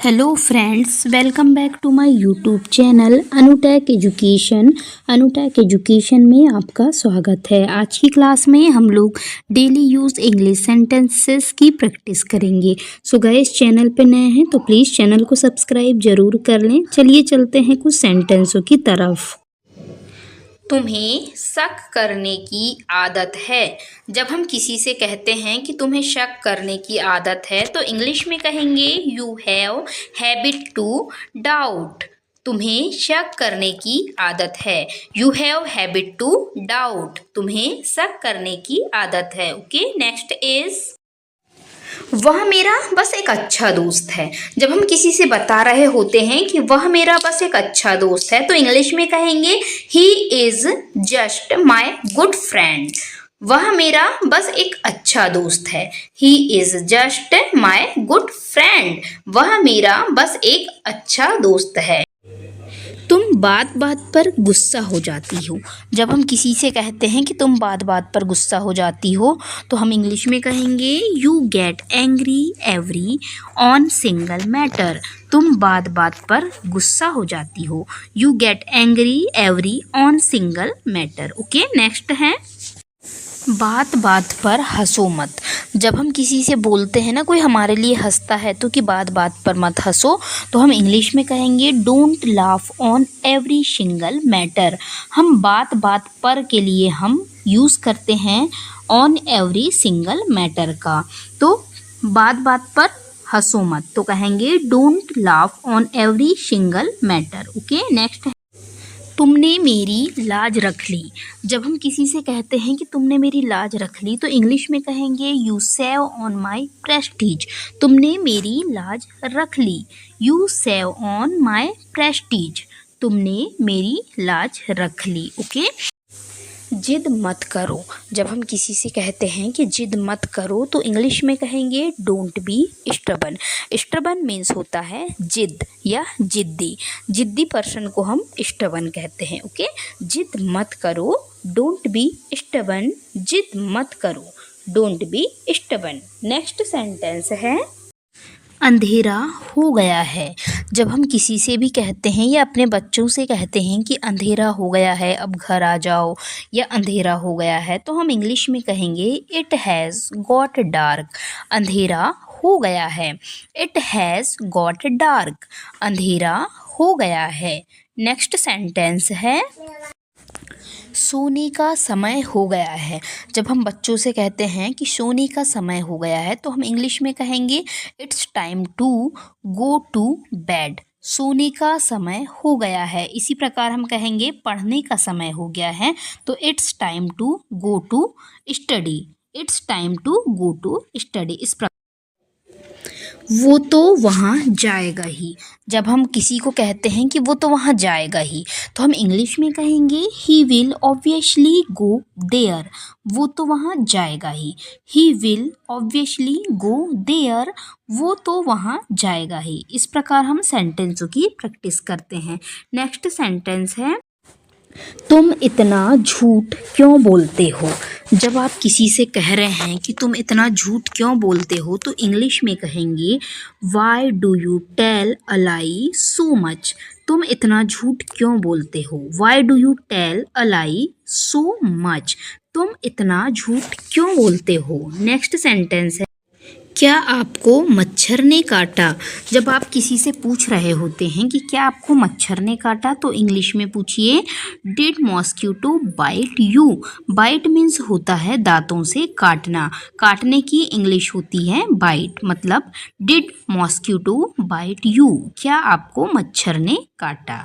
Hello friends, welcome back to my YouTube channel Anutech education. Anutech education में आपका स्वागत है। आज की क्लास में हम लोग डेली यूज़ इंग्लिश सेंटेंसेस की प्रैक्टिस करेंगे। सो गाइस, चैनल पे नए हैं तो प्लीज़ चैनल को सब्सक्राइब ज़रूर कर लें। चलिए चलते हैं कुछ सेंटेंसों की तरफ। तुम्हें शक करने की आदत है। जब हम किसी से कहते हैं कि तुम्हें शक करने की आदत है तो इंग्लिश में कहेंगे you have habit to doubt. तुम्हें शक करने की आदत है। You have habit to doubt. तुम्हें शक करने की आदत है। ओके, नेक्स्ट इज वह मेरा बस एक अच्छा दोस्त है। जब हम किसी से बता रहे होते हैं कि वह मेरा बस एक अच्छा दोस्त है तो इंग्लिश में कहेंगे he is just my good friend. वह मेरा बस एक अच्छा दोस्त है। He is just my good friend. वह मेरा बस एक अच्छा दोस्त है। तुम बात बात पर गुस्सा हो जाती हो। जब हम किसी से कहते हैं कि तुम बात बात पर गुस्सा हो जाती हो तो हम इंग्लिश में कहेंगे you get angry every on single matter. तुम बात बात पर गुस्सा हो जाती हो। You get angry every on single matter. Okay, next है बात बात पर हंसो मत। जब हम किसी से बोलते हैं ना, कोई हमारे लिए हंसता है तो कि बात बात पर मत हंसो, तो हम इंग्लिश में कहेंगे don't laugh on every single matter. हम बात बात पर के लिए हम यूज़ करते हैं ऑन एवरी सिंगल मैटर का। तो बात बात पर हंसो मत तो कहेंगे don't laugh on every single matter. Okay, next है तुमने मेरी लाज रख ली। जब हम किसी से कहते हैं कि तुमने मेरी लाज रख ली तो इंग्लिश में कहेंगे you save on my prestige. तुमने मेरी लाज रख ली। You save on my prestige. तुमने मेरी लाज रख ली। ओके, जिद मत करो। जब हम किसी से कहते हैं कि जिद मत करो तो इंग्लिश में कहेंगे don't be stubborn. Stubborn means होता है जिद या जिद्दी। जिद्दी पर्सन को हम स्टबन कहते हैं। ओके, जिद मत करो, डोंट बी स्टबन। जिद मत करो, don't be stubborn. Next sentence है अंधेरा हो गया है। जब हम किसी से भी कहते हैं या अपने बच्चों से कहते हैं कि अंधेरा हो गया है, अब घर आ जाओ, या अंधेरा हो गया है, तो हम इंग्लिश में कहेंगे इट हैज़ गॉट डार्क। अंधेरा हो गया है। It has got dark. अंधेरा हो गया है। नेक्स्ट सेंटेंस है सोने का समय हो गया है। जब हम बच्चों से कहते हैं कि सोने का समय हो गया है तो हम इंग्लिश में कहेंगे it's time to go to bed. सोने का समय हो गया है। इसी प्रकार हम कहेंगे पढ़ने का समय हो गया है तो it's time to go to study. It's time to go to study. इस प्रकार वो तो वहाँ जाएगा ही। जब हम किसी को कहते हैं कि वो तो वहाँ जाएगा ही तो हम इंग्लिश में कहेंगे he will obviously go there. वो तो वहाँ जाएगा ही। He will obviously go there. वो तो वहाँ जाएगा ही। इस प्रकार हम सेंटेंसों की प्रैक्टिस करते हैं। नेक्स्ट सेंटेंस है तुम इतना झूठ क्यों बोलते हो। जब आप किसी से कह रहे हैं कि तुम इतना झूठ क्यों बोलते हो तो इंग्लिश में कहेंगे why do you tell a lie so much. तुम इतना झूठ क्यों बोलते हो। Why do you tell a lie so much. तुम इतना झूठ क्यों बोलते हो। नेक्स्ट सेंटेंस है क्या आपको मच्छर ने काटा। जब आप किसी से पूछ रहे होते हैं कि क्या आपको मच्छर ने काटा तो इंग्लिश में पूछिए did mosquito bite you. Bite means होता है दांतों से काटना। काटने की इंग्लिश होती है बाइट। मतलब डिड मॉस्क्यूटो बाइट यू। क्या आपको मच्छर ने काटा।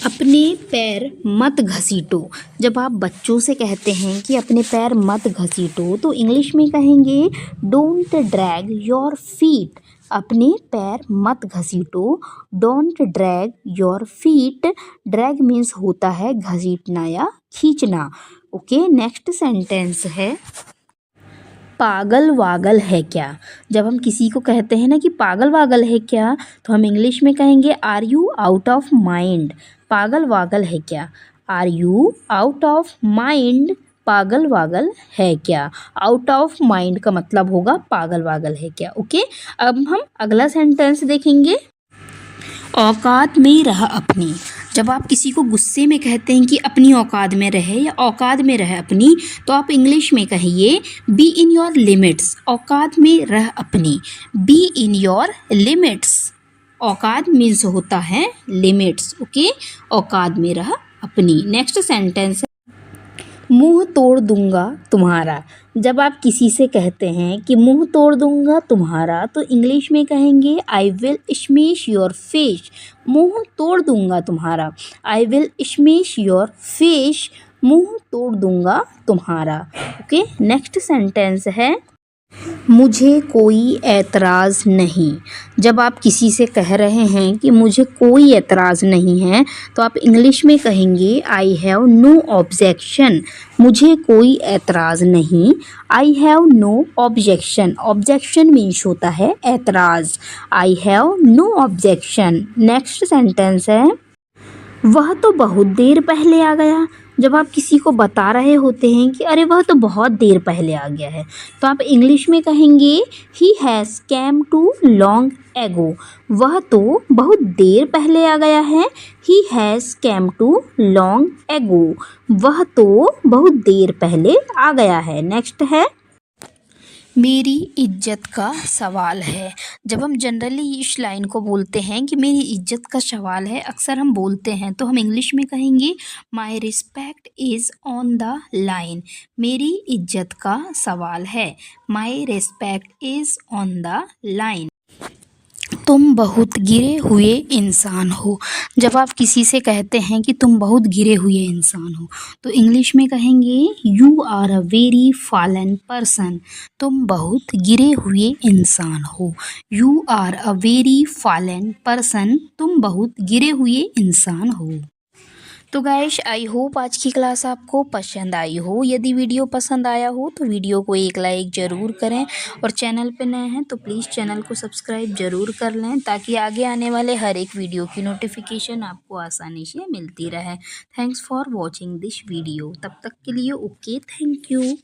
अपने पैर मत घसीटो। जब आप बच्चों से कहते हैं कि अपने पैर मत घसीटो तो इंग्लिश में कहेंगे डोंट ड्रैग योर फीट। अपने पैर मत घसीटो। Don't drag your feet. Drag means होता है घसीटना या खींचना। ओके, नेक्स्ट सेंटेंस है पागल वागल है क्या। जब हम किसी को कहते हैं ना कि पागल वागल है क्या तो हम इंग्लिश में कहेंगे are you out of mind. पागल वागल है क्या। Are you out of mind. पागल वागल है क्या। आउट ऑफ माइंड का मतलब होगा पागल वागल है क्या। ओके, अब हम अगला सेंटेंस देखेंगे। औकात में रह अपनी। जब आप किसी को गुस्से में कहते हैं कि अपनी औकात में रहे या औकात में रह अपनी, तो आप इंग्लिश में कहिए बी इन योर लिमिट्स। औकात में रह अपनी, बी इन योर लिमिट्स। औकात मीन्स होता है लिमिट्स। ओके, औकात में रह अपनी। नेक्स्ट सेंटेंस, मुंह तोड़ दूंगा तुम्हारा। जब आप किसी से कहते हैं कि मुंह तोड़ दूंगा तुम्हारा, तो इंग्लिश में कहेंगे I will smash your face. मुंह तोड़ दूंगा तुम्हारा, I will smash your face. मुंह तोड़ दूंगा तुम्हारा। ओके, नेक्स्ट सेंटेंस है, मुझे कोई ऐतराज़ नहीं। जब आप किसी से कह रहे हैं कि मुझे कोई ऐतराज़ नहीं है, तो आप इंग्लिश में कहेंगे आई हैव नो ऑब्जेक्शन। मुझे कोई ऐतराज़ नहीं, I have no objection. Objection means होता है ऐतराज़। I have no objection. Next sentence है, वह तो बहुत देर पहले आ गया। जब आप किसी को बता रहे होते हैं कि अरे वह तो बहुत देर पहले आ गया है, तो आप इंग्लिश में कहेंगे he has come too long ago. वह तो बहुत देर पहले आ गया है, he has come too long ago. वह तो बहुत देर पहले आ गया है। नेक्स्ट है, मेरी इज्जत का सवाल है। जब हम जनरली इस लाइन को बोलते हैं कि मेरी इज्जत का सवाल है, अक्सर हम बोलते हैं, तो हम इंग्लिश में कहेंगे my respect is on the line. मेरी इज्जत का सवाल है, my respect is on the line. तुम बहुत गिरे हुए इंसान हो। जब आप किसी से कहते हैं कि तुम बहुत गिरे हुए इंसान हो, तो इंग्लिश में कहेंगे you are a very fallen person. तुम बहुत गिरे हुए इंसान हो, you are a very fallen person. तुम बहुत गिरे हुए इंसान हो। तो गाइस, आई होप आज की क्लास आपको पसंद आई हो। यदि वीडियो पसंद आया हो तो वीडियो को एक लाइक ज़रूर करें, और चैनल पे नए हैं तो प्लीज़ चैनल को सब्सक्राइब ज़रूर कर लें, ताकि आगे आने वाले हर एक वीडियो की नोटिफिकेशन आपको आसानी से मिलती रहे। Thanks for watching this video. तब तक के लिए ओके, थैंक यू।